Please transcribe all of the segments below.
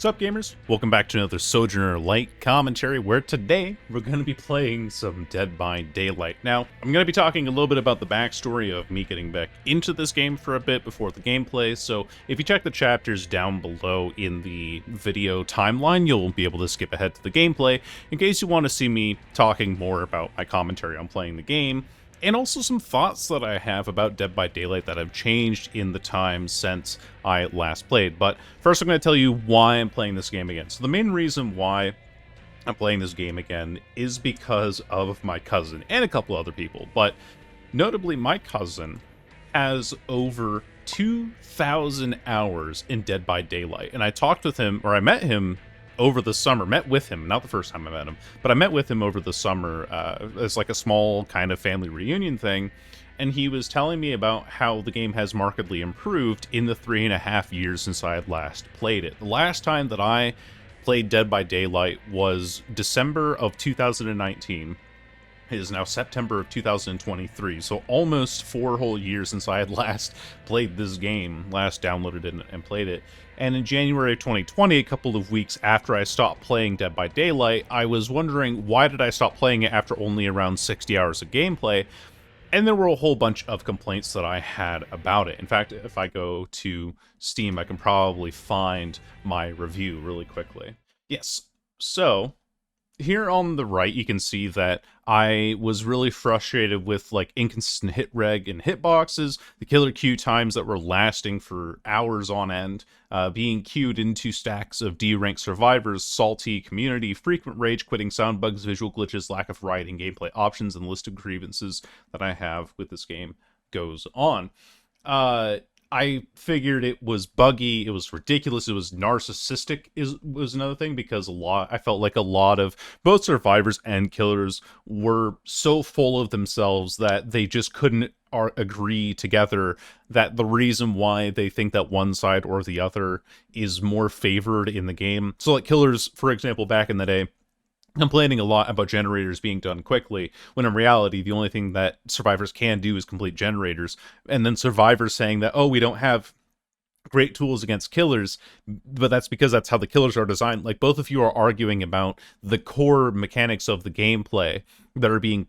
What's up, gamers? Welcome back to another Sojourner Light commentary, where today we're going to be playing some Dead by Daylight. Now, I'm going to be talking a little bit about the backstory of me getting back into this game for a bit before the gameplay, so if you check the chapters down below in the video timeline, you'll be able to skip ahead to the gameplay in case you want to see me talking more about my commentary on playing the game, and also some thoughts that I have about Dead by Daylight that have changed in the time since I last played. But first I'm going to tell you why I'm playing this game again. So the main reason why I'm playing this game again is because of my cousin and a couple other people. But notably, my cousin has over 2,000 hours in Dead by Daylight. And I talked with him, or I met him over the summer, met with him, not the first time I met him, but I met with him over the summer as like a small kind of family reunion thing, and he was telling me about how the game has markedly improved in the 3.5 years since I had last played it. The last time that I played Dead by Daylight was December of 2019. It is now September of 2023, so almost 4 whole years since I had last played this game, last downloaded it and played it. And in January of 2020, a couple of weeks after I stopped playing Dead by Daylight, I was wondering why did I stop playing it after only around 60 hours of gameplay, and there were a whole bunch of complaints that I had about it. In fact, if I go to Steam, I can probably find my review really quickly. Yes, so here on the right, you can see that I was really frustrated with like inconsistent hit reg and hitboxes, the killer queue times that were lasting for hours on end, being queued into stacks of D-rank survivors, salty community, frequent rage quitting, sound bugs, visual glitches, lack of variety in gameplay options, and the list of grievances that I have with this game goes on. I figured it was buggy, it was ridiculous, it was narcissistic was another thing, because I felt like a lot of both survivors and killers were so full of themselves that they just couldn't agree together that the reason why they think that one side or the other is more favored in the game. So like killers, for example, back in the day, complaining a lot about generators being done quickly, when in reality, the only thing that survivors can do is complete generators. And then survivors saying that, oh, we don't have great tools against killers, but that's because that's how the killers are designed. Like, both of you are arguing about the core mechanics of the gameplay that are being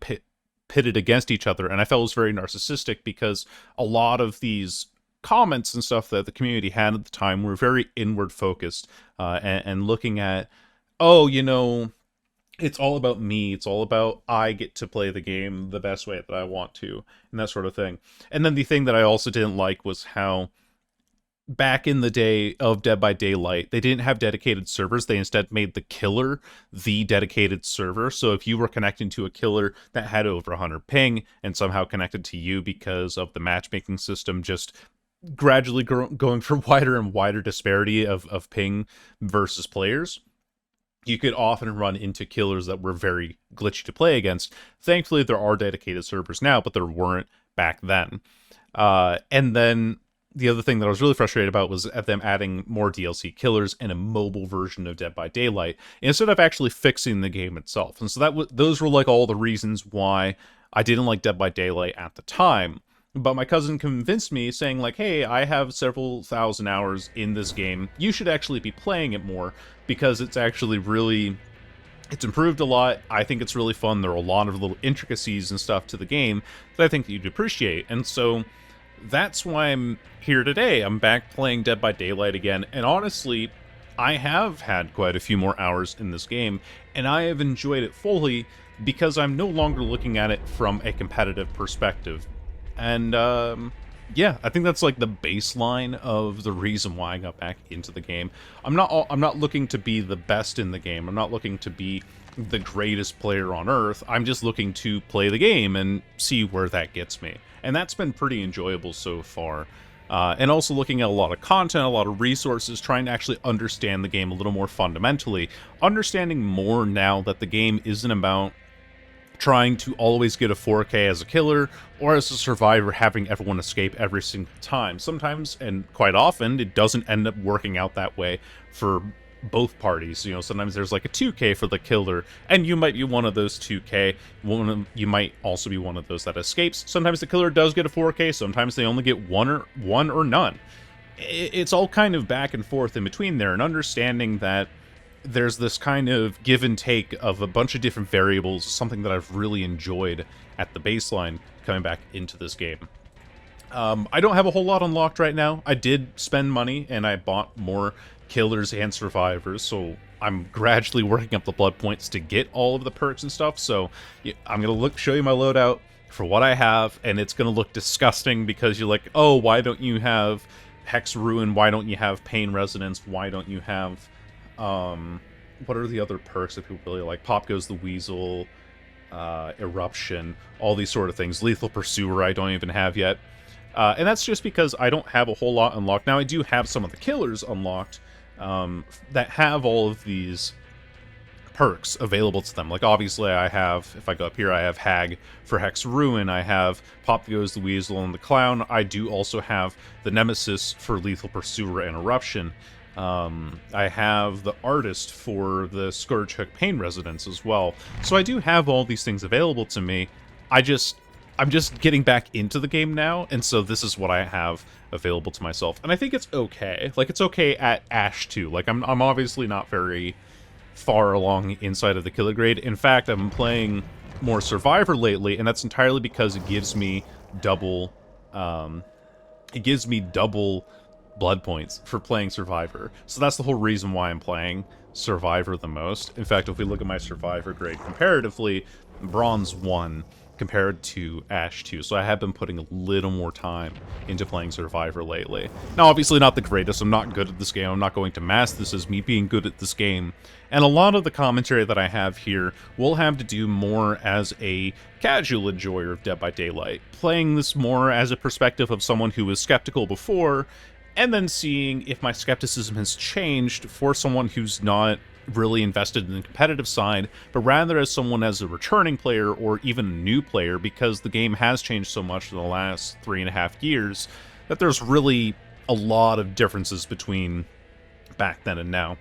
pitted against each other. And I felt it was very narcissistic, because a lot of these comments and stuff that the community had at the time were very inward focused, and looking at, oh, you know, it's all about me, it's all about I get to play the game the best way that I want to, and that sort of thing. And then the thing that I also didn't like was how back in the day of Dead by Daylight, they didn't have dedicated servers. They instead made the killer the dedicated server. So if you were connecting to a killer that had over 100 ping and somehow connected to you because of the matchmaking system just gradually going for wider and wider disparity of ping versus players, you could often run into killers that were very glitchy to play against. Thankfully, there are dedicated servers now, but there weren't back then. And then the other thing that I was really frustrated about was at them adding more DLC killers and a mobile version of Dead by Daylight, instead of actually fixing the game itself. And so those were like all the reasons why I didn't like Dead by Daylight at the time. But my cousin convinced me, saying like, hey, I have several thousand hours in this game. You should actually be playing it more, because it's actually really, it's improved a lot. I think it's really fun. There are a lot of little intricacies and stuff to the game that I think that you'd appreciate. And so that's why I'm here today. I'm back playing Dead by Daylight again. And honestly, I have had quite a few more hours in this game, and I have enjoyed it fully because I'm no longer looking at it from a competitive perspective. And yeah, I think that's like the baseline of the reason why I got back into the game. I'm not looking to be the best in the game. I'm not looking to be the greatest player on earth. I'm just looking to play the game and see where that gets me. And that's been pretty enjoyable so far. And also looking at a lot of content, a lot of resources, trying to actually understand the game a little more fundamentally. Understanding more now that the game isn't about trying to always get a 4K as a killer, or as a survivor having everyone escape every single time. Sometimes, and quite often, it doesn't end up working out that way for both parties. You know, sometimes there's like a 2K for the killer, and you might be one of those 2K. You might also be one of those that escapes. Sometimes the killer does get a 4K, sometimes they only get one or none. it's all kind of back and forth in between there, and understanding that there's this kind of give and take of a bunch of different variables, something that I've really enjoyed at the baseline coming back into this game. I don't have a whole lot unlocked right now. I did spend money, and I bought more killers and survivors, so I'm gradually working up the blood points to get all of the perks and stuff. So I'm gonna show you my loadout for what I have, and it's gonna look disgusting because you're like, oh, why don't you have Hex Ruin? Why don't you have Pain Resonance? Why don't you have what are the other perks that people really like? Pop Goes the Weasel, Eruption, all these sort of things. Lethal Pursuer I don't even have yet. And that's just because I don't have a whole lot unlocked. Now, I do have some of the killers unlocked that have all of these perks available to them. Like, obviously, I have, if I go up here, I have Hag for Hex Ruin. I have Pop Goes the Weasel and the Clown. I do also have the Nemesis for Lethal Pursuer and Eruption. I have the Artist for the Scourge Hook Pain Resonance as well. So I do have all these things available to me. I'm just getting back into the game now, and so this is what I have available to myself. And I think it's okay. Like, it's okay at Ash 2. Like, I'm obviously not very far along inside of the killer grade. In fact, I've been playing more Survivor lately, and that's entirely because it gives me double blood points for playing Survivor. So that's the whole reason why I'm playing Survivor the most. In fact, if we look at my Survivor grade comparatively, Bronze 1 compared to Ash 2, so I have been putting a little more time into playing Survivor lately. Now, obviously not the greatest, I'm not good at this game, I'm not going to mask this as me being good at this game, and a lot of the commentary that I have here will have to do more as a casual enjoyer of Dead by Daylight, playing this more as a perspective of someone who was skeptical before, and then seeing if my skepticism has changed for someone who's not really invested in the competitive side, but rather as someone as a returning player or even a new player, because the game has changed so much in the last 3.5 years that there's really a lot of differences between back then and now.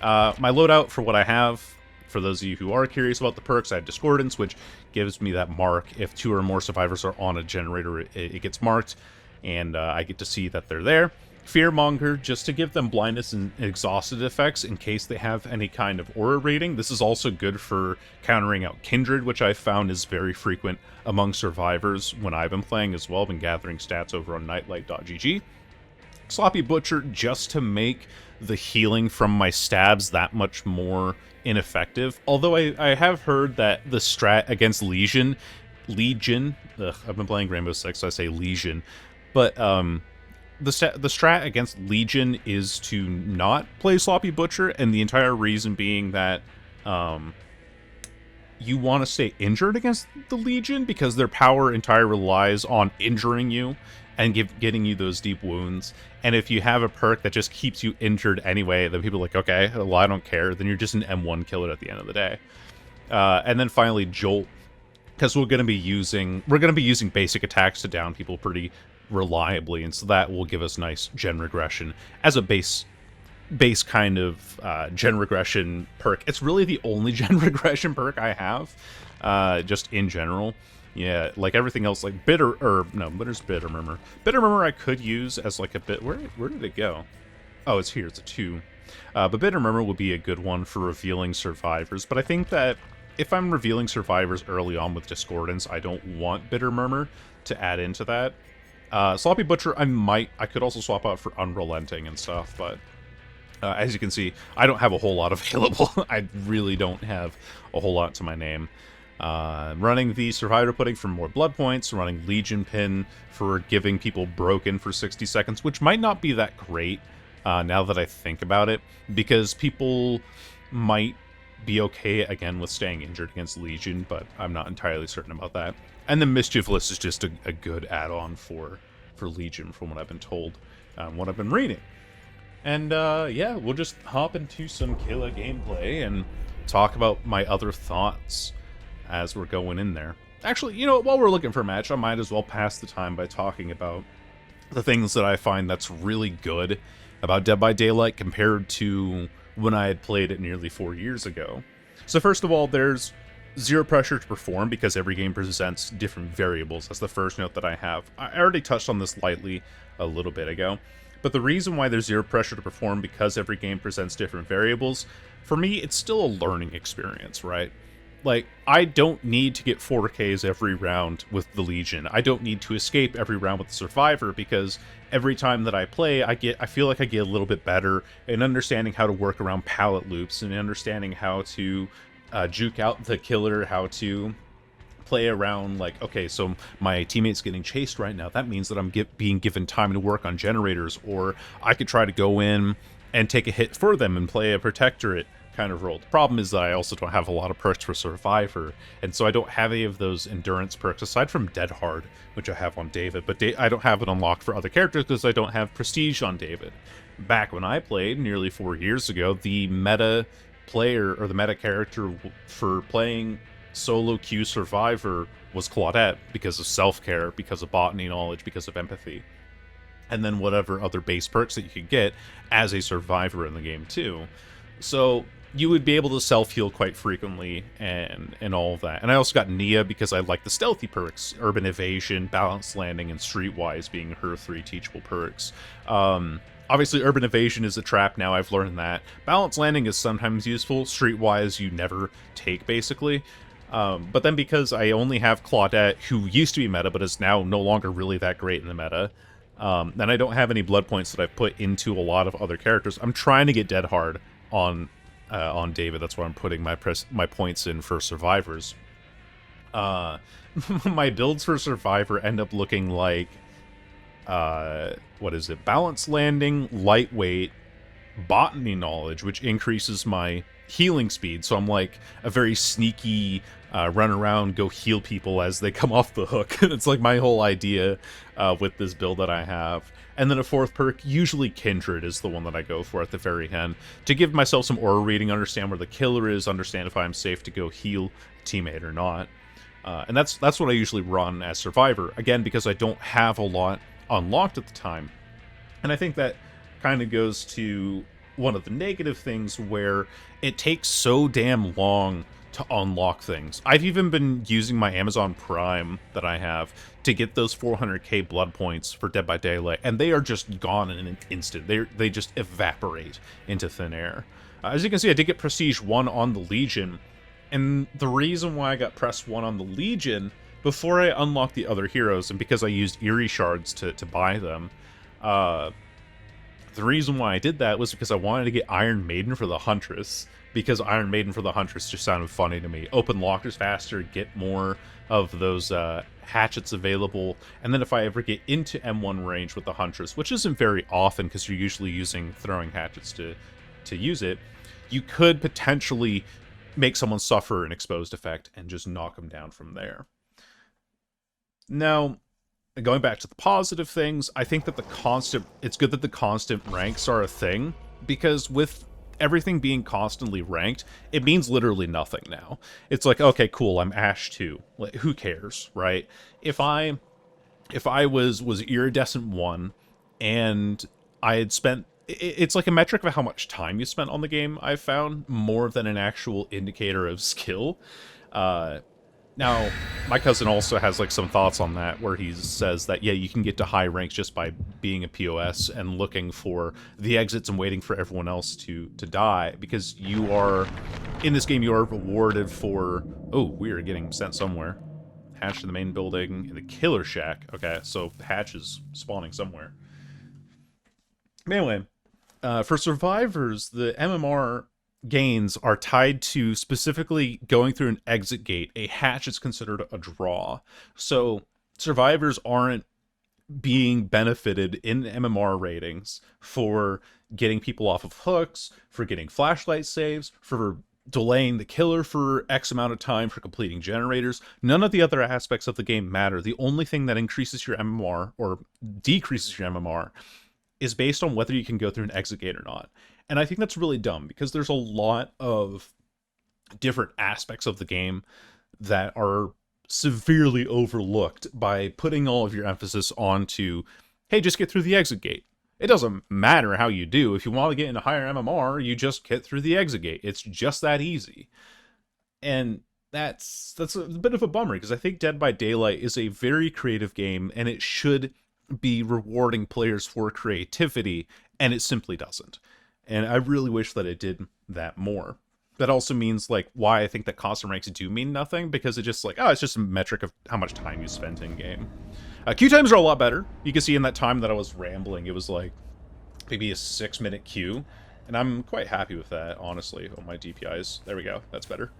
My loadout for what I have, for those of you who are curious about the perks, I have Discordance, which gives me that mark. If 2 or more survivors are on a generator, it gets marked, and I get to see that they're there. Fearmonger, just to give them blindness and exhausted effects in case they have any kind of aura rating. This is also good for countering out Kindred, which I found is very frequent among survivors when I've been playing as well. I've been gathering stats over on nightlight.gg. Sloppy Butcher, just to make the healing from my stabs that much more ineffective. Although I have heard that the strat against Legion, I've been playing Rainbow Six, so I say Legion, but the strat against Legion is to not play Sloppy Butcher, and the entire reason being that you want to stay injured against the Legion because their power entirely relies on injuring you and getting you those deep wounds. And if you have a perk that just keeps you injured anyway, then people are like, okay, well, I don't care. Then you're just an M1 killer at the end of the day. And then finally, Jolt, because we're going to be using basic attacks to down people pretty reliably, and so that will give us nice gen regression as a base kind of gen regression perk. It's really the only gen regression perk I have, just in general. Yeah, like everything else, like Bitter's Bitter Murmur. Bitter Murmur I could use as like a bit. Where did it go? Oh, it's here. It's a 2. But Bitter Murmur would be a good one for revealing survivors. But I think that if I'm revealing survivors early on with Discordance, I don't want Bitter Murmur to add into that. Sloppy Butcher, I could also swap out for Unrelenting and stuff, but as you can see, I don't have a whole lot available. I really don't have a whole lot to my name. Running the Survivor Pudding for more blood points, running Legion Pin for giving people Broken for 60 seconds, which might not be that great now that I think about it, because people might be okay, again, with staying injured against Legion, but I'm not entirely certain about that. And the Mischievous is just a good add-on for Legion, from what I've been told, what I've been reading. And yeah, we'll just hop into some killer gameplay and talk about my other thoughts as we're going in there. Actually, you know, while we're looking for a match, I might as well pass the time by talking about the things that I find that's really good about Dead by Daylight compared to when I had played it nearly 4 years ago. So first of all, there's zero pressure to perform because every game presents different variables. That's the first note that I have. I already touched on this lightly a little bit ago, But the reason why there's zero pressure to perform, because every game presents different variables, for me, it's still a learning experience, right? Like, I don't need to get 4Ks every round with the Legion. I don't need to escape every round with the Survivor, because every time that I play, I feel like I get a little bit better in understanding how to work around pallet loops and understanding how to juke out the killer, how to play around, like, okay, so my teammate's getting chased right now. That means that I'm being given time to work on generators, or I could try to go in and take a hit for them and play a protectorate kind of role. The problem is that I also don't have a lot of perks for Survivor, and so I don't have any of those endurance perks, aside from Dead Hard, which I have on David, but I don't have it unlocked for other characters because I don't have Prestige on David. Back when I played, nearly 4 years ago, the meta player, or the meta character for playing solo queue Survivor was Claudette, because of self-care, because of botany knowledge, because of empathy, and then whatever other base perks that you could get as a Survivor in the game too. So you would be able to self-heal quite frequently and all of that. And I also got Nia because I like the stealthy perks, Urban Evasion, Balanced Landing, and Streetwise being her 3 teachable perks. Obviously, Urban Evasion is a trap now, I've learned that. Balanced Landing is sometimes useful, Streetwise you never take, basically. But then because I only have Claudette, who used to be meta, but is now no longer really that great in the meta, and I don't have any blood points that I've put into a lot of other characters, I'm trying to get Dead Hard on David. That's where I'm putting my points in for Survivors. My builds for Survivor end up looking like, what is it? Balanced Landing, Lightweight, Botany Knowledge, which increases my healing speed, so I'm like a very sneaky run around, go heal people as they come off the hook. It's like my whole idea with this build that I have. And then a 4th perk, usually Kindred, is the one that I go for at the very end, to give myself some aura reading, understand where the killer is, understand if I'm safe to go heal a teammate or not. And that's what I usually run as Survivor, again, because I don't have a lot unlocked at the time. And I think that kind of goes to one of the negative things, where it takes so damn long to unlock things. I've even been using my Amazon Prime that I have to get those 400k blood points for Dead by Daylight, and they are just gone in an instant. They just evaporate into thin air. As you can see, I did get Prestige 1 on the Legion, and the reason why I got Press 1 on the Legion before I unlocked the other heroes, and because I used Eerie Shards to buy them, the reason why I did that was because I wanted to get Iron Maiden for the Huntress, because Iron Maiden for the Huntress just sounded funny to me. Open lockers faster, get more of those hatchets available, and then if I ever get into M1 range with the Huntress, which isn't very often because you're usually using throwing hatchets to use it, you could potentially make someone suffer an exposed effect and just knock them down from there. Now, going back to the positive things, I think that it's good that the constant ranks are a thing, because with everything being constantly ranked, it means literally nothing now. It's like, okay, cool, I'm Ash 2. Like, who cares, right? If I was Iridescent 1, and I had spent... It's like a metric of how much time you spent on the game, I've found, more than an actual indicator of skill. Now, my cousin also has like some thoughts on that, where he says that, yeah, you can get to high ranks just by being a POS and looking for the exits and waiting for everyone else to die, because you are, in this game, you are rewarded for... Oh, we are getting sent somewhere. Hatch to the main building in the Killer Shack. Okay, so Hatch is spawning somewhere. Anyway, for Survivors, the MMR gains are tied to specifically going through an exit gate. A hatch is considered a draw. So Survivors aren't being benefited in MMR ratings for getting people off of hooks, for getting flashlight saves, for delaying the killer for X amount of time, for completing generators. None of the other aspects of the game matter. The only thing that increases your MMR or decreases your MMR is based on whether you can go through an exit gate or not. And I think that's really dumb, because there's a lot of different aspects of the game that are severely overlooked by putting all of your emphasis onto, hey, just get through the exit gate. It doesn't matter how you do. If you want to get into higher MMR, you just get through the exit gate. It's just that easy. And that's a bit of a bummer, because I think Dead by Daylight is a very creative game, and it should be rewarding players for creativity, and it simply doesn't. And I really wish that it did that more. That also means, like, why I think that custom ranks do mean nothing, because it's just like, oh, it's just a metric of how much time you spent in game. Queue times are a lot better. You can see in that time that I was rambling, it was like maybe a 6-minute queue, and I'm quite happy with that, honestly. Oh, my DPIs. There we go. That's better.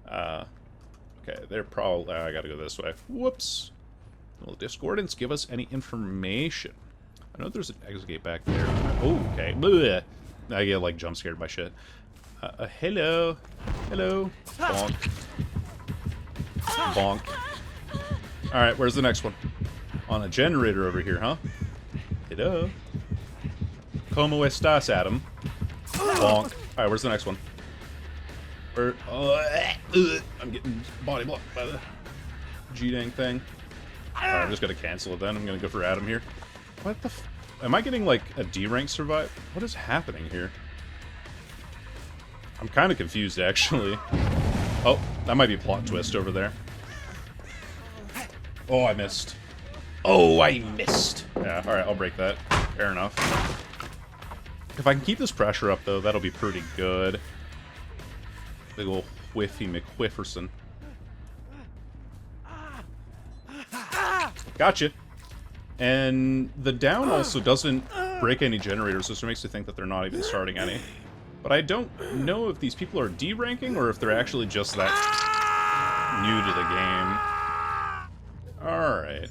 Okay, they're probably... I gotta go this way. Whoops. Will Discordance give us any information? I know there's an exit gate back there. Oh, okay. Blech. I get, like, jump scared by shit. Hello. Hello. Bonk. Bonk. Alright, where's the next one? On a generator over here, huh? Hello. Como estas, Adam? Bonk. Alright, where's the next one? Where... I'm getting body blocked by the G-dang thing. Alright, I'm just gonna cancel it then. I'm gonna go for Adam here. What the f... Am I getting, like, a D-rank survive? What is happening here? I'm kind of confused, actually. Oh, that might be a plot twist over there. Oh, I missed. Oh, I missed. Yeah, alright, I'll break that. Fair enough. If I can keep this pressure up, though, that'll be pretty good. Big ol' whiffy McWhifferson. Gotcha. And the down also doesn't break any generators, which makes me think that they're not even starting any. But I don't know if these people are D-ranking or if they're actually just that new to the game. Alright.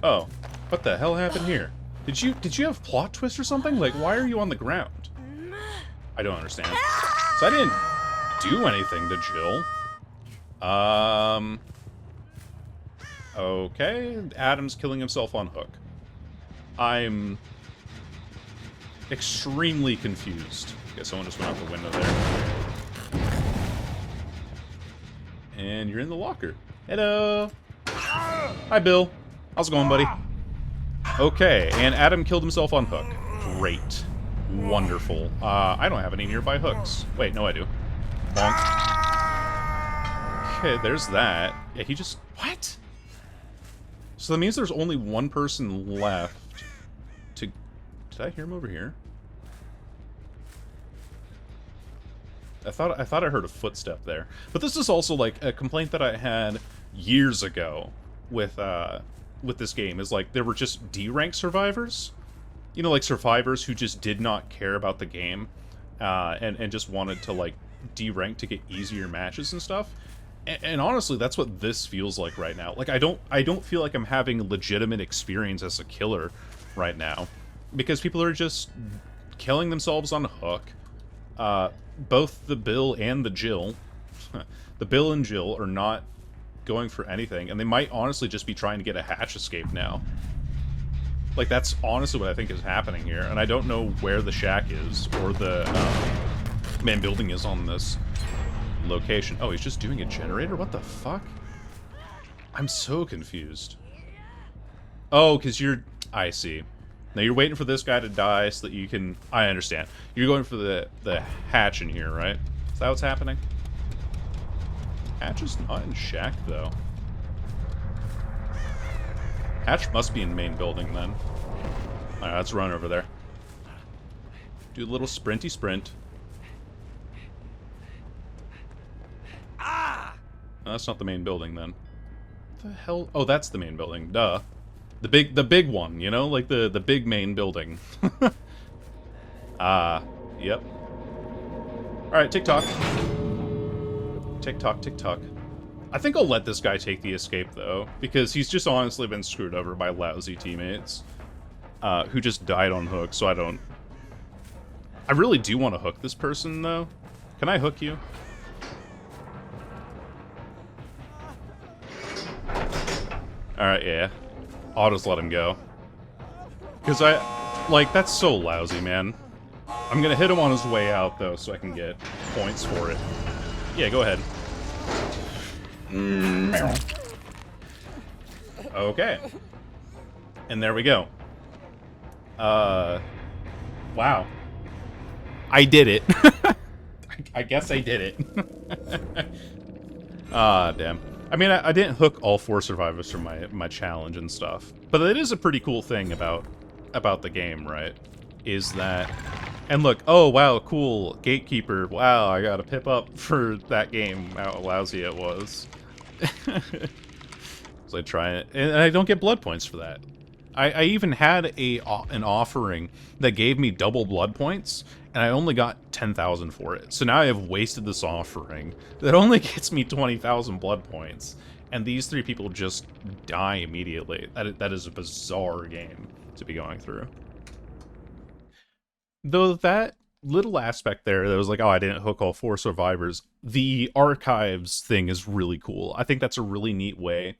Oh. What the hell happened here? Did you have plot twist or something? Like, why are you on the ground? I don't understand. So I didn't do anything to Jill. Okay. Adam's killing himself on hook. I'm extremely confused. Guess someone just went out the window there. And you're in the locker. Hello. Hi, Bill. How's it going, buddy? Okay, and Adam killed himself on hook. Great. Wonderful. I don't have any nearby hooks. Wait, no I do. Bonk. Okay, there's that. Yeah, he just... What? So that means there's only one person left to... Did I hear him over here? I thought I heard a footstep there. But this is also, like, a complaint that I had years ago with this game, is, like, there were just D-rank survivors. You know, like, survivors who just did not care about the game, and just wanted to, like, D-rank to get easier matches and stuff. And honestly, that's what this feels like right now. Like, I don't feel like I'm having a legitimate experience as a killer right now, because people are just killing themselves on hook. Both the Bill and the Jill, the Bill and Jill are not going for anything, and they might honestly just be trying to get a hatch escape now. Like, that's honestly what I think is happening here, and I don't know where the shack is, or the main building is on this location. Oh, he's just doing a generator? What the fuck? I'm so confused. Oh, because you're... I see. Now you're waiting for this guy to die so that you can... I understand. You're going for the hatch in here, right? Is that what's happening? Hatch is not in shack, though. Hatch must be in main building, then. Alright, let's run over there. Do a little sprinty sprint. No, that's not the main building, then. What the hell? Oh, that's the main building. Duh. The big one, you know? Like, the big main building. Yep. Alright, tick-tock. Tick-tock, tick-tock. I think I'll let this guy take the escape, though, because he's just honestly been screwed over by lousy teammates who just died on hook, so I don't... I really do want to hook this person, though. Can I hook you? Alright, yeah. I'll just let him go. Because like, that's so lousy, man. I'm gonna hit him on his way out, though, so I can get points for it. Yeah, go ahead. Okay. And there we go. Wow. I did it. I guess I did it. Ah, damn. I mean, I didn't hook all 4 survivors from my challenge and stuff, but it is a pretty cool thing about the game, right? Is that, and look, oh wow, cool, Gatekeeper, wow, I got a pip up for that game, how lousy it was. So I try it, and I don't get blood points for that. I even had an offering that gave me double blood points, and I only got 10,000 for it. So now I have wasted this offering that only gets me 20,000 blood points, and these 3 people just die immediately. That is a bizarre game to be going through. Though that little aspect there that was like, oh, I didn't hook all 4 survivors, the archives thing is really cool. I think that's a really neat way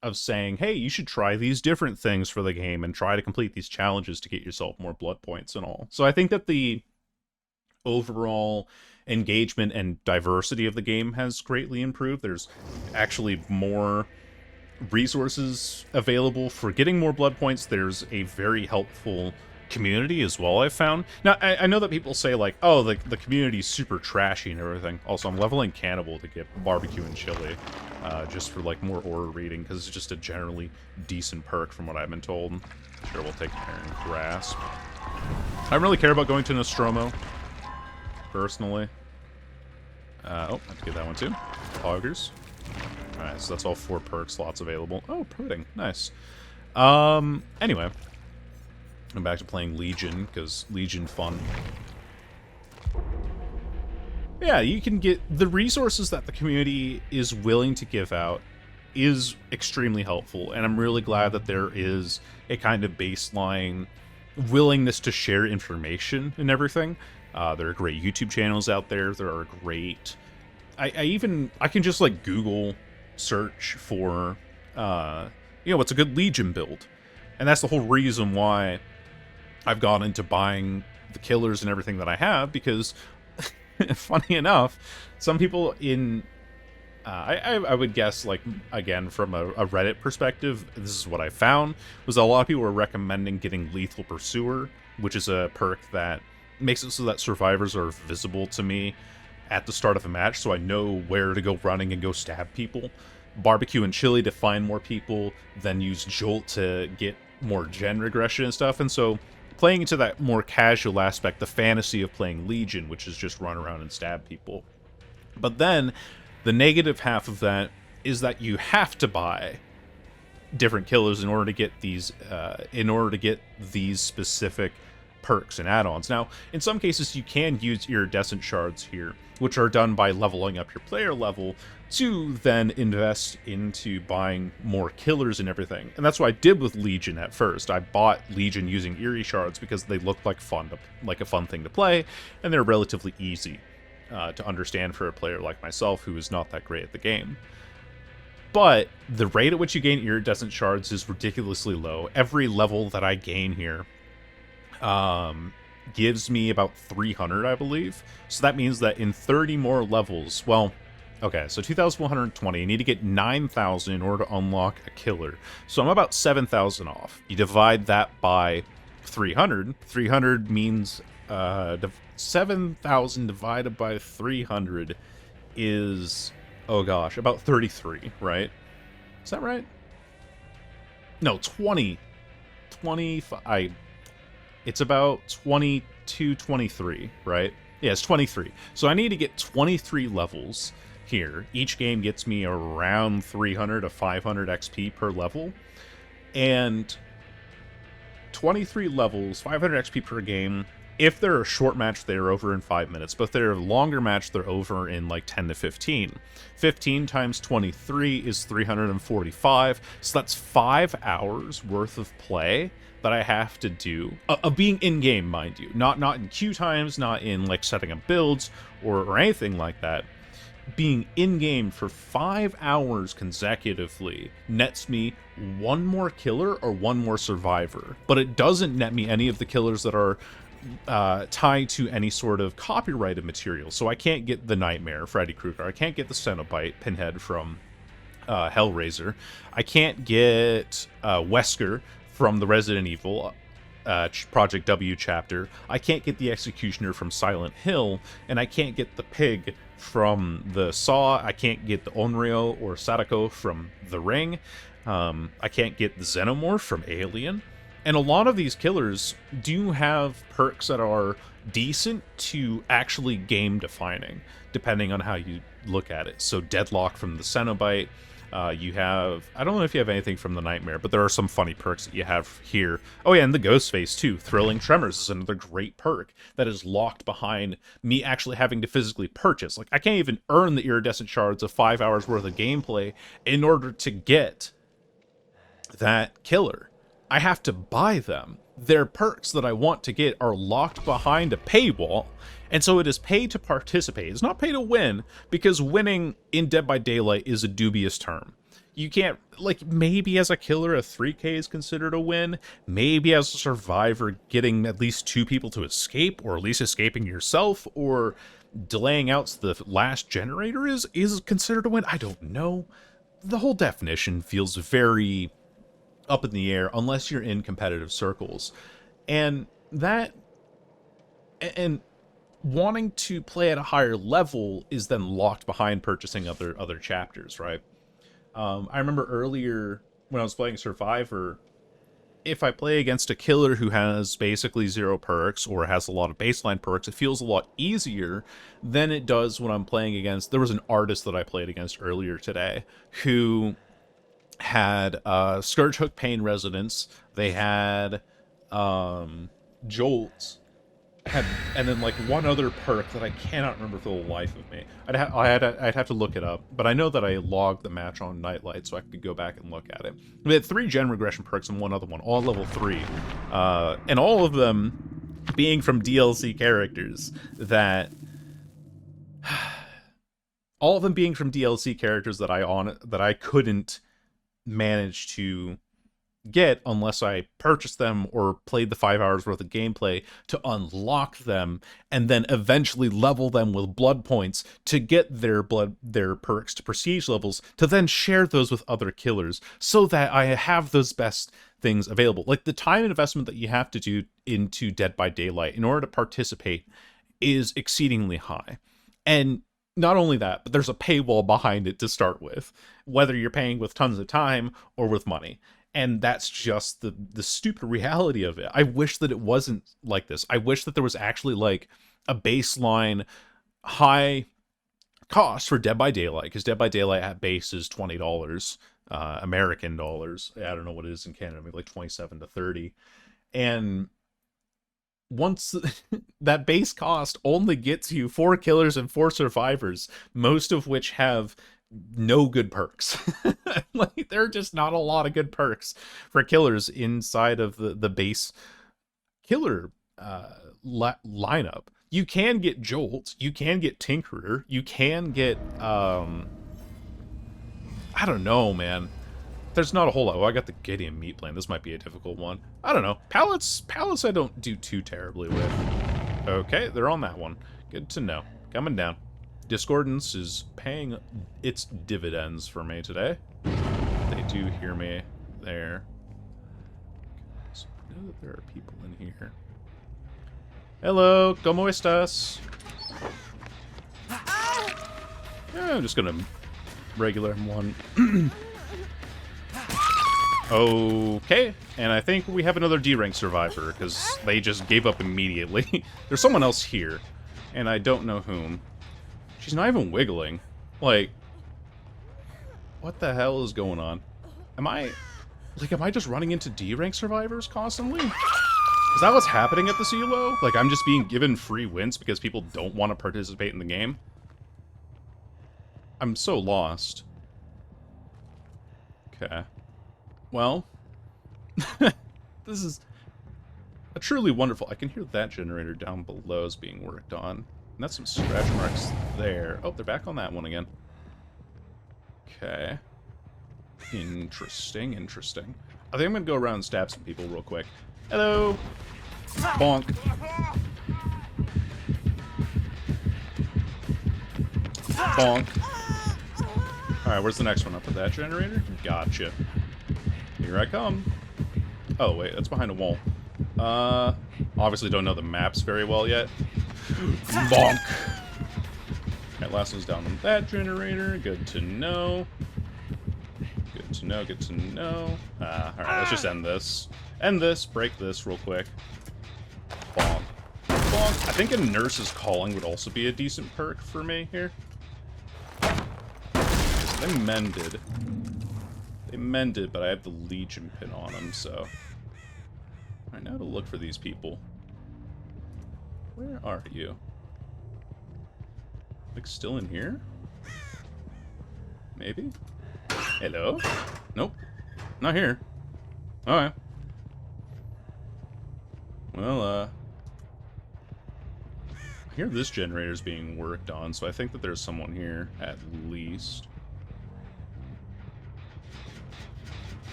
of saying, hey, you should try these different things for the game and try to complete these challenges to get yourself more blood points and all. So I think that the overall engagement and diversity of the game has greatly improved. There's actually more resources available for getting more blood points. There's a very helpful community as well, I've found. Now, I know that people say, like, oh, the community's super trashy and everything. Also, I'm leveling Cannibal to get Barbecue and Chili, just for, like, more aura reading, because it's just a generally decent perk from what I've been told. Sure, we'll take Iron Grasp. I don't really care about going to Nostromo, personally. Oh, I have to get that one too. Augers. Alright, so that's all 4 perk slots available. Oh, pudding. Nice. Anyway. I'm back to playing Legion, because Legion fun. Yeah, you can get the resources that the community is willing to give out is extremely helpful, and I'm really glad that there is a kind of baseline willingness to share information and everything. There are great YouTube channels out there. There are great... I can just, like, Google search for, what's a good Legion build. And that's the whole reason why I've gone into buying the killers and everything that I have, because, funny enough, some people in... I would guess, like, again, from a Reddit perspective, this is what I found, was a lot of people were recommending getting Lethal Pursuer, which is a perk that makes it so that survivors are visible to me at the start of a match, so I know where to go running and go stab people. Barbecue and Chili to find more people, then use Jolt to get more gen regression and stuff, and so playing into that more casual aspect, the fantasy of playing Legion, which is just run around and stab people. But then, the negative half of that is that you have to buy different killers in order to get these, specific perks and add-ons. Now, in some cases, you can use Iridescent shards here, which are done by leveling up your player level to then invest into buying more killers and everything. And that's what I did with Legion at first. I bought Legion using Eerie shards because they looked like a fun thing to play, and they're relatively easy to understand for a player like myself who is not that great at the game. But the rate at which you gain Iridescent shards is ridiculously low. Every level that I gain here gives me about 300, I believe. So that means that in 30 more levels, well, okay, so 2,120, I need to get 9,000 in order to unlock a killer. So I'm about 7,000 off. You divide that by 300. 300 means 7,000 divided by 300 is, oh gosh, about 33, right? Is that right? No, 20. 25. It's about 22, 23, right? Yeah, it's 23. So I need to get 23 levels here. Each game gets me around 300 to 500 XP per level. And 23 levels, 500 XP per game. If they're a short match, they're over in 5 minutes. But if they're a longer match, they're over in like 10 to 15. 15 times 23 is 345. So that's 5 hours worth of play that I have to do, of being in-game, mind you. Not in queue times, not in like setting up builds or anything like that. Being in-game for 5 hours consecutively nets me one more killer or one more survivor. But it doesn't net me any of the killers that are tied to any sort of copyrighted material. So I can't get the Nightmare, Freddy Krueger. I can't get the Cenobite, Pinhead from Hellraiser. I can't get Wesker from the Resident Evil. Project W chapter. I can't get the Executioner from Silent Hill, and I can't get the pig from the Saw. I can't get the Onryo or Sadako from The Ring. I can't get the Xenomorph from Alien. And a lot of these killers do have perks that are decent to actually game-defining, depending on how you look at it. So Deadlock from the Cenobite. You have, I don't know if you have anything from the Nightmare, but there are some funny perks that you have here. Oh yeah, and the Ghostface too. Thrilling Tremors is another great perk that is locked behind me actually having to physically purchase. Like, I can't even earn the Iridescent Shards of 5 hours worth of gameplay in order to get that killer. I have to buy them. Their perks that I want to get are locked behind a paywall, and so it is pay to participate. It's not pay to win, because winning in Dead by Daylight is a dubious term. You can't, like, maybe as a killer a 3K is considered a win, maybe as a survivor getting at least 2 people to escape, or at least escaping yourself, or delaying out so the last generator is considered a win. I don't know. The whole definition feels very up in the air unless you're in competitive circles, and wanting to play at a higher level is then locked behind purchasing other chapters, right? I remember earlier when I was playing Survivor, if I play against a killer who has basically 0 perks or has a lot of baseline perks, it feels a lot easier than it does when I'm playing against, there was an artist that I played against earlier today who had Scourge Hook Pain Resonance, they had Jolt, and then like one other perk that I cannot remember for the life of me. I'd have to look it up, but I know that I logged the match on Nightlight, so I could go back and look at it. We had 3 gen regression perks and one other one, all level 3, and all of them being from DLC characters that. All of them being from DLC characters that I couldn't manage to get unless I purchased them or played the 5 hours worth of gameplay to unlock them, and then eventually level them with blood points to get their perks to prestige levels, to then share those with other killers so that I have those best things available. Like, the time investment that you have to do into Dead by Daylight in order to participate is exceedingly high. And not only that, but there's a paywall behind it to start with, whether you're paying with tons of time or with money. And that's just the stupid reality of it. I wish that it wasn't like this. I wish that there was actually like a baseline high cost for Dead by Daylight, because Dead by Daylight at base is $20 American dollars. I don't know what it is in Canada, maybe like 27 to 30. And once that base cost only gets you 4 killers and 4 survivors, most of which have no good perks. Like, there are just not a lot of good perks for killers inside of the base killer lineup. You can get Jolt, you can get Tinkerer, you can get I don't know, man. There's not a whole lot. Oh, I got the Gideon meat plan. This might be a difficult one. I don't know. Pallets I don't do too terribly with. Okay, they're on that one. Good to know. Coming down. Discordance is paying its dividends for me today. They do hear me there. Okay, so I know that there are people in here. Hello, ¿cómo estás? Yeah, I'm just gonna regular one. Okay, and I think we have another D-rank survivor, because they just gave up immediately. There's someone else here, and I don't know whom. She's not even wiggling. Like, what the hell is going on? Am I just running into D-rank survivors constantly? Is that what's happening at the CLO? Like, I'm just being given free wins because people don't want to participate in the game? I'm so lost. Okay. Well, this is a truly wonderful. I can hear that generator down below is being worked on. And that's some scratch marks there. Oh, they're back on that one again. Okay. Interesting, interesting. I think I'm gonna go around and stab some people real quick. Hello! Bonk. Bonk. Alright, where's the next one? Up at that generator? Gotcha. Here I come. Oh, wait, that's behind a wall. Obviously don't know the maps very well yet. Bonk! Alright, last one's down on that generator. Good to know. Good to know, good to know. Alright, let's just end this. End this, break this real quick. Bonk. Bonk. I think a nurse's calling would also be a decent perk for me here. They mended. They mended, but I have the Legion pin on them, so... Alright, now to look for these people. Where are you? Like, still in here? Maybe? Hello? Nope. Not here. Alright. Well, I hear this generator's being worked on, so I think that there's someone here, at least.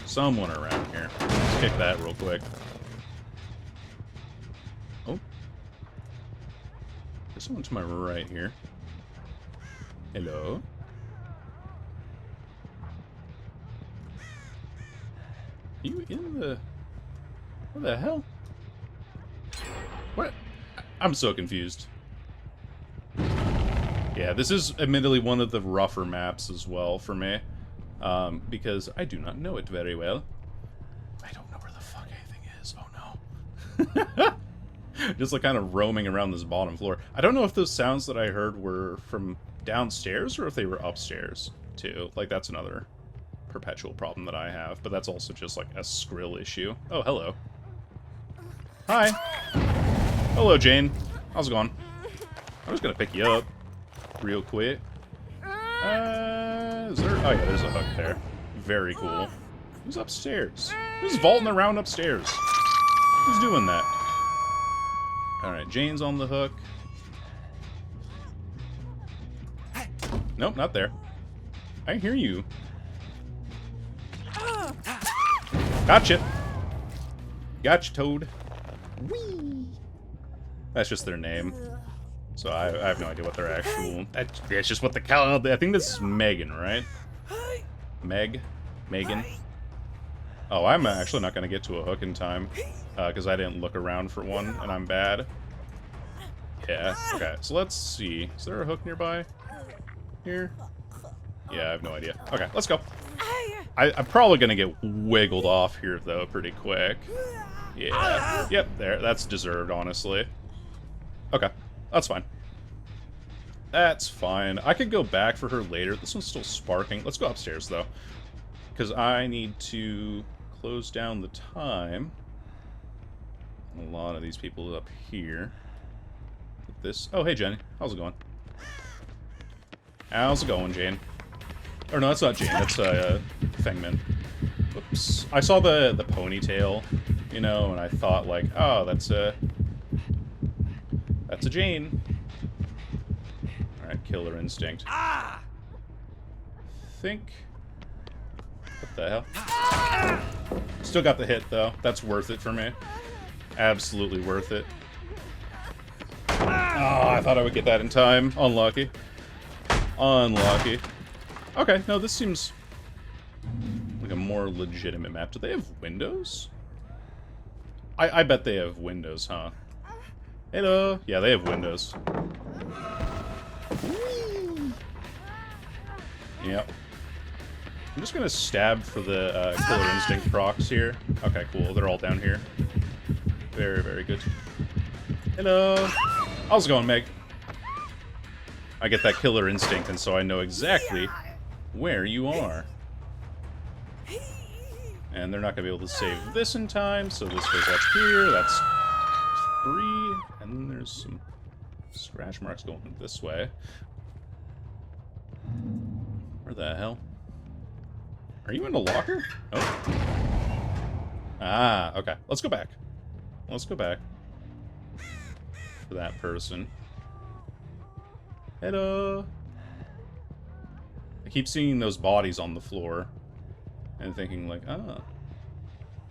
Someone around here. Let's kick that real quick. Oh. There's someone to my right here. Hello? Are you in the... What the hell? What? I'm so confused. Yeah, this is admittedly one of the rougher maps as well for me. Because I do not know it very well. I don't know where the fuck anything is. Oh no. Just like kind of roaming around this bottom floor. I don't know if those sounds that I heard were from downstairs or if they were upstairs too. Like that's another perpetual problem that I have. But that's also just like a Skrill issue. Oh, hello. Hi. Hello, Jane. How's it going? I'm just gonna pick you up real quick. Is there... Oh yeah, there's a hook there. Very cool. Who's upstairs? Who's vaulting around upstairs? Who's doing that? Alright, Jane's on the hook. Nope, not there. I hear you. Gotcha! Gotcha, Toad. Whee! That's just their name. So I have no idea what their actual... That's just what the cow... I think this is Megan, right? Megan? Oh, I'm actually not going to get to a hook in time. Because I didn't look around for one, and I'm bad. Yeah, okay. So let's see. Is there a hook nearby? Here? Yeah, I have no idea. Okay, let's go. I'm probably going to get wiggled off here, though, pretty quick. Yeah. Yep, there. That's deserved, honestly. Okay. That's fine. That's fine. I could go back for her later. This one's still sparking. Let's go upstairs, though. Because I need to close down the time. A lot of these people up here. This... Oh, hey, Jenny. How's it going? How's it going, Jane? Or no, that's not Jane. That's, Fengman. Whoops. I saw the ponytail, you know, and I thought, like, oh, that's a Jane. Alright, Killer Instinct. Think... What the hell? Still got the hit, though. That's worth it for me. Absolutely worth it. Oh, I thought I would get that in time. Unlucky. Unlucky. Okay, no, this seems like a more legitimate map. Do they have windows? I bet they have windows, huh? Hello. Yeah, they have windows. Yep. I'm just gonna stab for the Killer Instinct procs here. Okay, cool. They're all down here. Very, very good. Hello. How's it going, Meg? I get that Killer Instinct, and so I know exactly where you are. And they're not gonna be able to save this in time, so this goes up here. That's 3, and there's some scratch marks going this way. Where the hell? Are you in a locker? Oh. Ah, okay. Let's go back. Let's go back. For that person. Hello. I keep seeing those bodies on the floor. And thinking like, ah.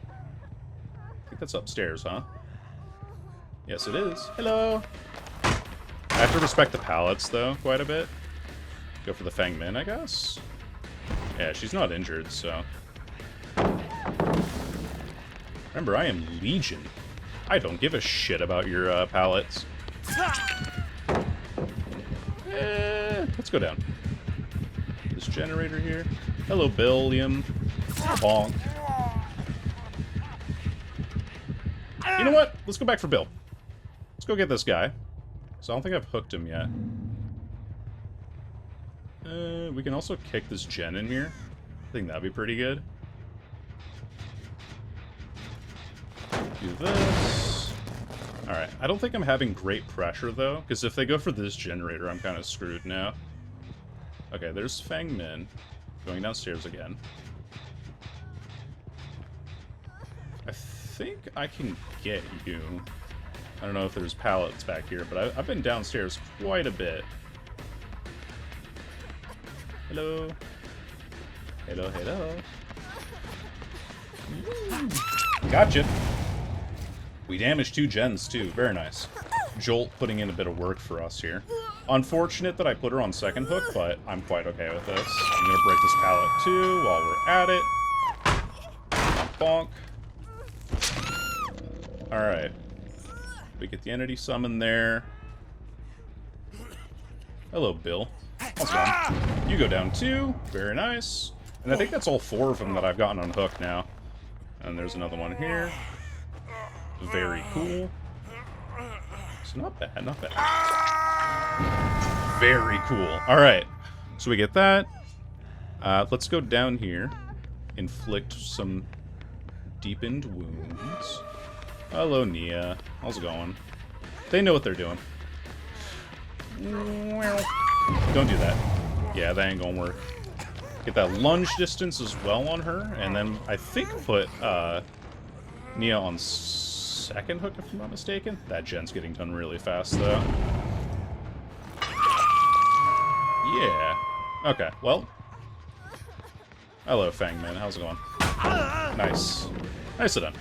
I think that's upstairs, huh? Yes, it is. Hello. I have to respect the pallets, though, quite a bit. Go for the Fengmin, I guess. Yeah, she's not injured, so... Remember, I am Legion. I don't give a shit about your pallets. Let's go down. This generator here. Hello, Billiam. Bonk. You know what? Let's go back for Bill. Let's go get this guy. So I don't think I've hooked him yet. We can also kick this gen in here. I think that'd be pretty good. Do this. Alright, I don't think I'm having great pressure, though, because if they go for this generator, I'm kind of screwed now. Okay, there's Fang Min. Going downstairs again. I think I can get you. I don't know if there's pallets back here, but I've been downstairs quite a bit. Hello. Hello, hello. Gotcha. We damaged 2 gens, too. Very nice. Jolt putting in a bit of work for us here. Unfortunate that I put her on second hook, but I'm quite okay with this. I'm gonna break this pallet, too, while we're at it. Bonk. Alright. We get the entity summon there. Hello, Bill. How's it going? You go down, too. Very nice. And I think that's all 4 of them that I've gotten on hook now. And there's another one here. Very cool. So not bad, not bad. Very cool. Alright. So we get that. Let's go down here. Inflict some deepened wounds. Hello, Nia. How's it going? They know what they're doing. Don't do that. Yeah, that ain't gonna work. Get that lunge distance as well on her, and then I think put Nia on second hook, if I'm not mistaken. That gen's getting done really fast, though. Yeah. Okay, well. Hello, Fangman. How's it going? Nice. Nice done.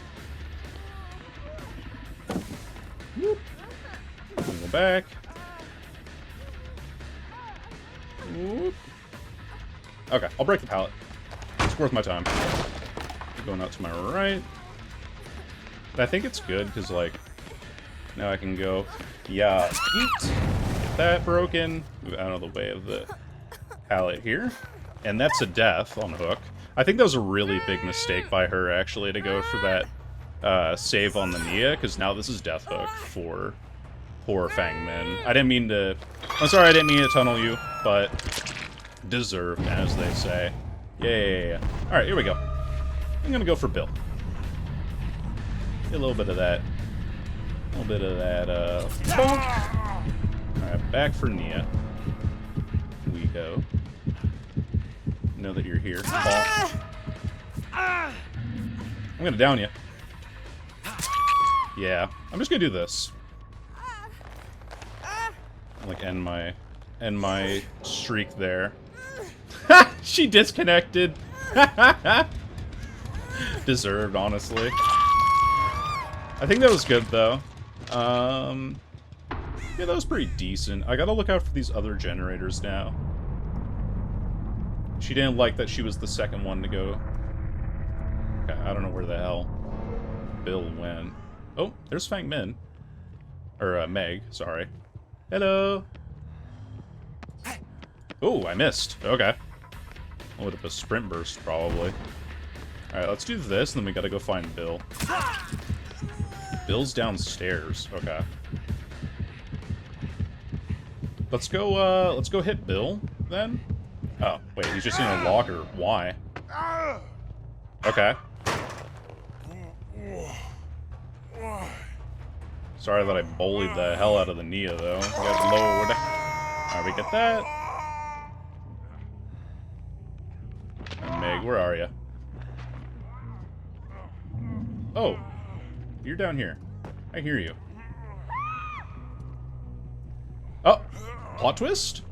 Whoop. Go back. Whoop. Okay, I'll break the pallet. It's worth my time. Going out to my right. But I think it's good, because, like, now I can go, yeah, eat. Get that broken. Move out of the way of the pallet here. And that's a death on hook. I think that was a really big mistake by her, actually, to go for that save on the Nia, because now this is death hook for poor Fangman. I didn't mean to... I'm sorry, I didn't mean to tunnel you, but deserved, as they say. Yeah. Alright, here we go. I'm gonna go for Bill. Get a little bit of that. A little bit of that, Alright, back for Nia. We go. Know that you're here. I'm gonna down you. Yeah, I'm just gonna do this. Like end my streak there. She disconnected. Deserved, honestly. I think that was good though. Yeah, that was pretty decent. I gotta look out for these other generators now. She didn't like that she was the second one to go. Okay, I don't know where the hell Bill went. Oh, there's Fang Min. Or, Meg, sorry. Hello! Oh, I missed. Okay. I'll load up a sprint burst, probably. Alright, let's do this, and then we gotta go find Bill. Bill's downstairs. Okay. Let's go hit Bill, then. Oh, wait, he's just in a locker. Why? Okay. Sorry that I bullied the hell out of the Nia, though. We got load. Alright, we get that. And Meg, where are you? Oh. You're down here. I hear you. Oh! Plot twist?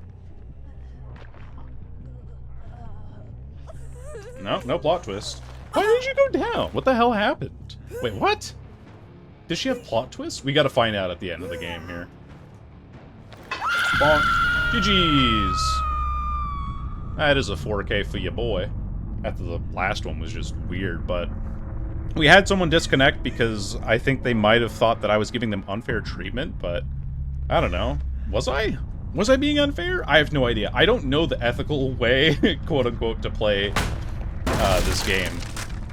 No plot twist. Why did you go down? What the hell happened? Wait, what? Does she have plot twist? We gotta find out at the end of the game here. Bonk. GG's. That is a 4K for your boy. After the last one was just weird, but We had someone disconnect because I think they might have thought that I was giving them unfair treatment, but I don't know. Was I? Was I being unfair? I have no idea. I don't know the ethical way, quote unquote, to play this game.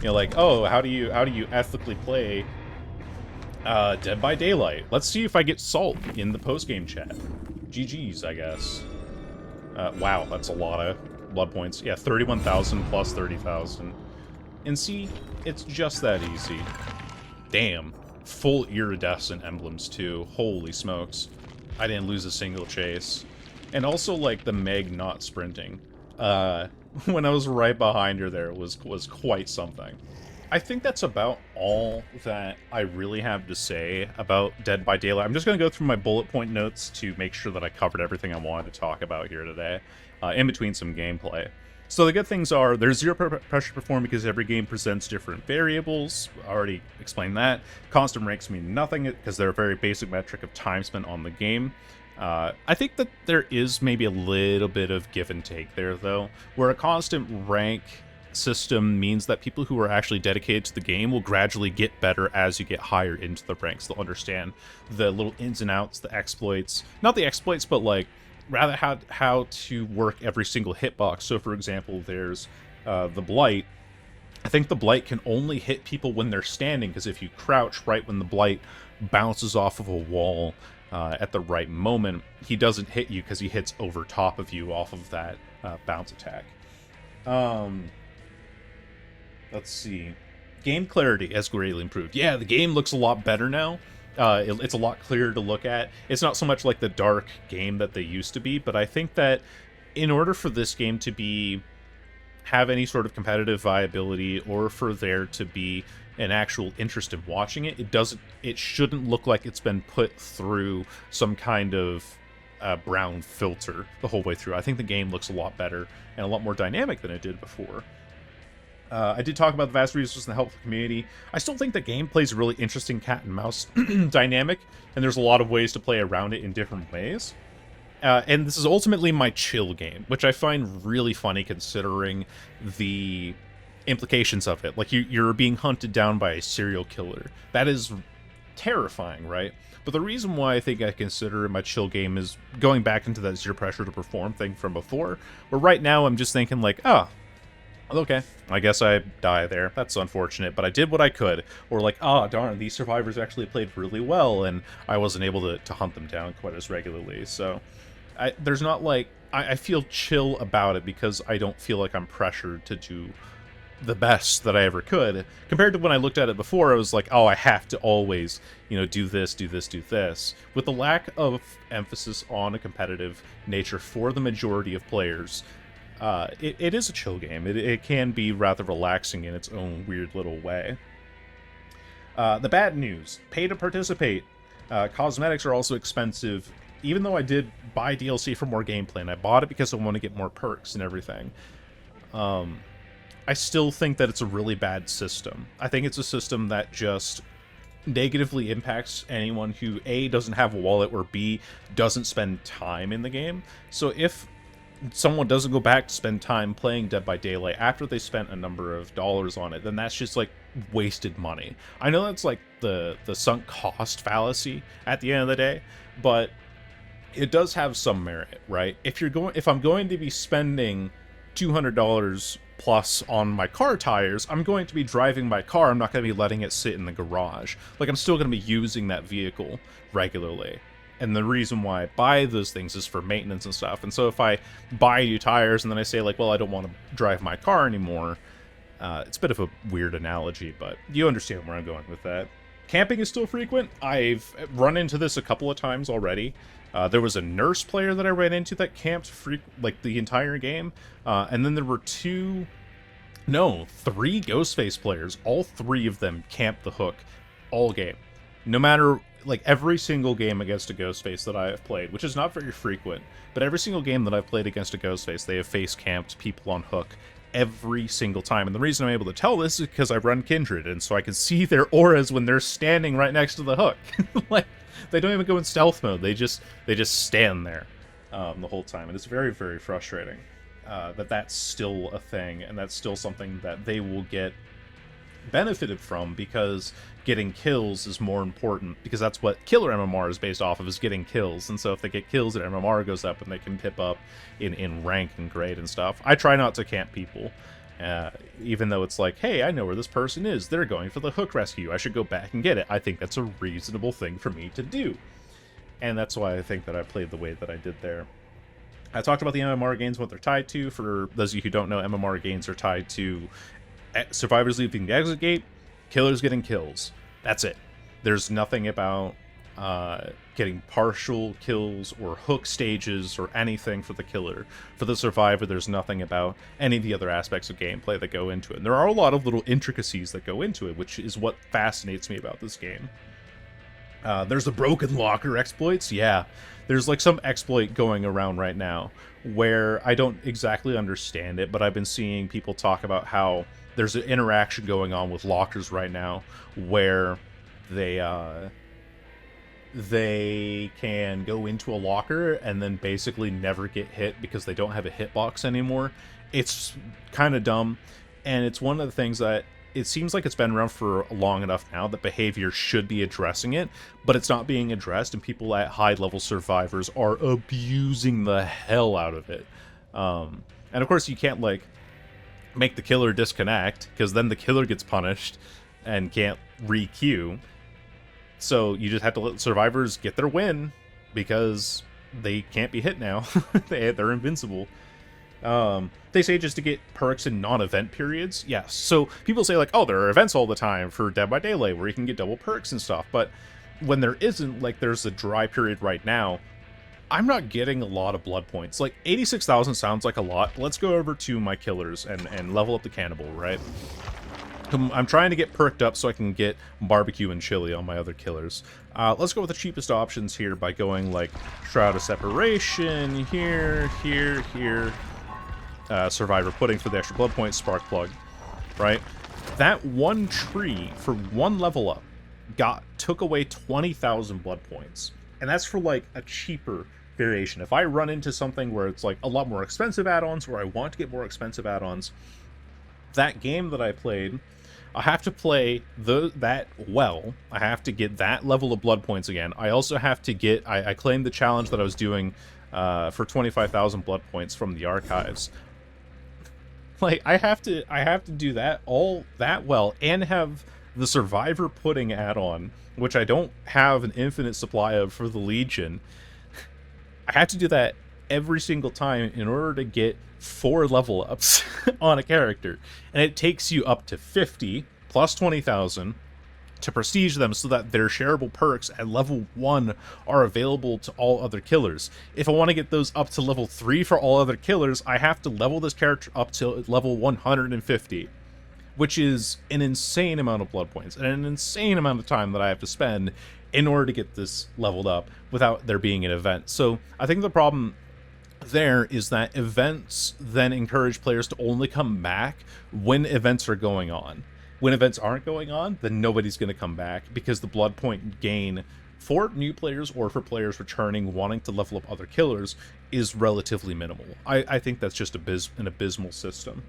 You know, like, oh, how do you ethically play Dead by Daylight? Let's see if I get salt in the post-game chat. GG's, I guess. Wow, that's a lot of blood points. Yeah, 31,000 plus 30,000. And see, it's just that easy. Damn. Full iridescent emblems, too. Holy smokes. I didn't lose a single chase. And also, like, the Meg not sprinting. When I was right behind her there was quite something. I think that's about all that I really have to say about Dead by Daylight. I'm just going to go through my bullet point notes to make sure that I covered everything I wanted to talk about here today, in between some gameplay. So the good things are, there's zero pressure to perform because every game presents different variables. I already explained that. Constant ranks mean nothing because they're a very basic metric of time spent on the game. I think that there is maybe a little bit of give and take there, though, where a constant rank system means that people who are actually dedicated to the game will gradually get better as you get higher into the ranks. They'll understand the little ins and outs, the exploits. Not the exploits, but like rather how to work every single hitbox. So for example, there's the Blight. I think the Blight can only hit people when they're standing, because if you crouch right when the Blight bounces off of a wall at the right moment, he doesn't hit you because he hits over top of you off of that bounce attack. Let's see. Game clarity has greatly improved. Yeah, the game looks a lot better now. It's a lot clearer to look at. It's not so much like the dark game that they used to be, but I think that in order for this game to have any sort of competitive viability, or for there to be an actual interest in watching it, it shouldn't look like it's been put through some kind of brown filter the whole way through. I think the game looks a lot better and a lot more dynamic than it did before. I did talk about the vast resources and the help of the community. I still think the game plays a really interesting cat and mouse dynamic, and there's a lot of ways to play around it in different ways. And this is ultimately my chill game, which I find really funny considering the implications of it. Like, you're being hunted down by a serial killer. That is terrifying, right? But the reason why I think I consider it my chill game is going back into that zero pressure to perform thing from before, where right now I'm just thinking like, okay, I guess I die there. That's unfortunate, but I did what I could. Or like, darn, these survivors actually played really well, and I wasn't able to hunt them down quite as regularly. So there's not like, I feel chill about it because I don't feel like I'm pressured to do the best that I ever could. Compared to when I looked at it before, I was like, I have to always, do this, do this, do this. With the lack of emphasis on a competitive nature for the majority of players, it is a chill game. It can be rather relaxing in its own weird little way. The bad news: pay to participate. Cosmetics are also expensive, even though I did buy DLC for more gameplay, and I bought it because I want to get more perks and everything. I still think that it's a really bad system. I think it's a system that just negatively impacts anyone who A, doesn't have a wallet, or B, doesn't spend time in the game. So if someone doesn't go back to spend time playing Dead by Daylight after they spent a number of dollars on it, then that's just like wasted money. I know that's like the sunk cost fallacy at the end of the day, but it does have some merit, right? If I'm going to be spending $200 plus on my car tires, I'm going to be driving my car. I'm not going to be letting it sit in the garage. Like, I'm still going to be using that vehicle regularly. And the reason why I buy those things is for maintenance and stuff. And so if I buy new tires and then I say, like, well, I don't want to drive my car anymore, it's a bit of a weird analogy, but you understand where I'm going with that. Camping is still frequent. I've run into this a couple of times already. There was a nurse player that I ran into that camped the entire game. And then there were three Ghostface players. All three of them camped the hook all game. No matter, like, every single game against a Ghostface that I have played, which is not very frequent, but every single game that I've played against a Ghostface, they have face camped people on hook every single time. And the reason I'm able to tell this is because I run Kindred, and so I can see their auras when they're standing right next to the hook. Like, they don't even go in stealth mode. They just stand there the whole time, and it's very, very frustrating that's still a thing, and that's still something that they will get benefited from, because getting kills is more important, because that's what killer MMR is based off of, is getting kills. And so if they get kills, their MMR goes up and they can pip up in rank and grade and stuff. I try not to camp people, even though it's like, hey, I know where this person is, they're going for the hook rescue, I should go back and get it. I think that's a reasonable thing for me to do, and that's why I think that I played the way that I did there. I talked about the MMR gains, what they're tied to. For those of you who don't know, MMR gains are tied to survivors leaving the exit gate, killers getting kills. That's it. There's nothing about getting partial kills or hook stages or anything for the killer. For the survivor, there's nothing about any of the other aspects of gameplay that go into it. And there are a lot of little intricacies that go into it, which is what fascinates me about this game. There's the broken locker exploits. Yeah, there's like some exploit going around right now where I don't exactly understand it, but I've been seeing people talk about how there's an interaction going on with lockers right now where they can go into a locker and then basically never get hit because they don't have a hitbox anymore. It's kind of dumb, and it's one of the things that it seems like it's been around for long enough now that behavior should be addressing it, but it's not being addressed, and people at high-level survivors are abusing the hell out of it. And of course, you can't, like, make the killer disconnect, because then the killer gets punished and can't re-queue. So you just have to let survivors get their win, because they can't be hit now. They're invincible. They say just to get perks in non-event periods. Yes. So people say like, oh, there are events all the time for Dead by Daylight where you can get double perks and stuff. But when there isn't, like there's a dry period right now, I'm not getting a lot of blood points. Like 86,000 sounds like a lot. Let's go over to my killers and level up the cannibal, right? I'm trying to get perked up so I can get barbecue and chili on my other killers. Let's go with the cheapest options here by going like Shroud of Separation, here, Survivor Pudding for the extra blood points, Spark Plug, right? That one tree for one level up took away 20,000 blood points. And that's for like a cheaper variation. If I run into something where it's like a lot more expensive add-ons, where I want to get more expensive add-ons, that game that I played, I have to play that well. I have to get that level of blood points again. I also have to get, I claimed the challenge that I was doing for 25,000 blood points from the archives. Like, I have to do that all that well, and have the Survivor Pudding add-on, which I don't have an infinite supply of for the Legion. I have to do that every single time in order to get 4 level ups on a character, and it takes you up to 50 plus 20,000 to prestige them so that their shareable perks at level 1 are available to all other killers. If I want to get those up to level 3 for all other killers, I have to level this character up to level 150, which is an insane amount of blood points and an insane amount of time that I have to spend in order to get this leveled up without there being an event. So I think the problem there is that events then encourage players to only come back when events are going on. When events aren't going on, then nobody's going to come back, because the blood point gain for new players or for players returning wanting to level up other killers is relatively minimal. I think that's just an abysmal system.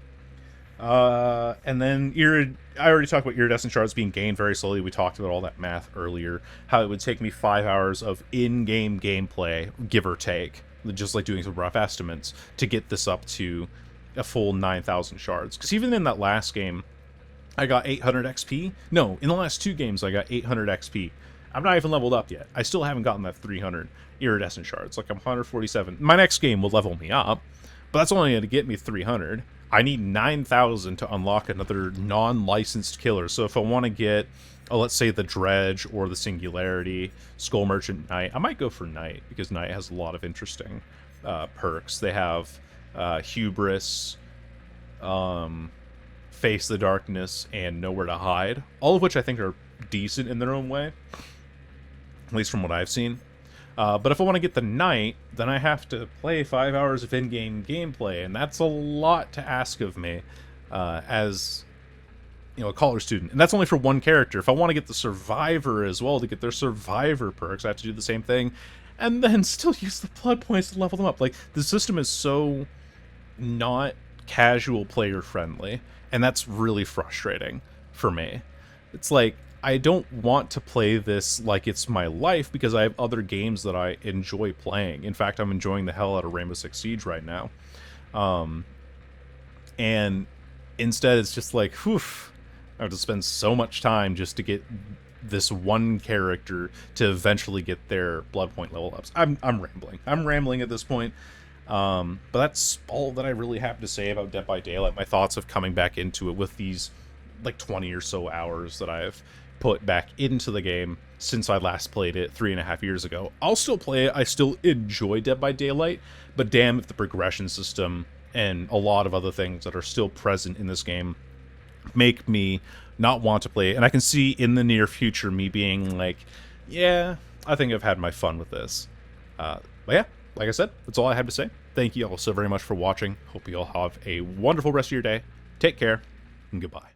And then I already talked about iridescent shards being gained very slowly. We talked about all that math earlier, how it would take me 5 hours of in-game gameplay, give or take, just like doing some rough estimates, to get this up to a full 9,000 shards. Because even in that last game, I got 800 XP. No, in the last 2 games, I got 800 XP. I'm not even leveled up yet. I still haven't gotten that 300 iridescent shards. Like, I'm 147. My next game will level me up, but that's only going to get me 300. I need 9,000 to unlock another non-licensed killer. So if I want to get, let's say the Dredge or the Singularity, Skull Merchant Knight, I might go for Knight, because Knight has a lot of interesting perks. They have Hubris, Face the Darkness, and Nowhere to Hide, all of which I think are decent in their own way, at least from what I've seen. But if I want to get the Knight, then I have to play 5 hours of in-game gameplay, and that's a lot to ask of me as, you know, a college student. And that's only for one character. If I want to get the Survivor as well, to get their Survivor perks, I have to do the same thing, and then still use the blood points to level them up. Like, the system is so not casual player friendly, and that's really frustrating for me. It's like, I don't want to play this like it's my life because I have other games that I enjoy playing. In fact, I'm enjoying the hell out of Rainbow Six Siege right now. And instead it's just like, whew, I have to spend so much time just to get this one character to eventually get their blood point level ups. I'm rambling. I'm rambling at this point. But that's all that I really have to say about Dead by Daylight. My thoughts of coming back into it with these like 20 or so hours that I've put back into the game since I last played it 3.5 years ago. I'll still play it. I still enjoy Dead by Daylight, but damn if the progression system and a lot of other things that are still present in this game make me not want to play it. And I can see in the near future me being like, yeah, I think I've had my fun with this. But yeah, like I said, that's all I have to say. Thank you all so very much for watching. Hope you all have a wonderful rest of your day. Take care, and goodbye.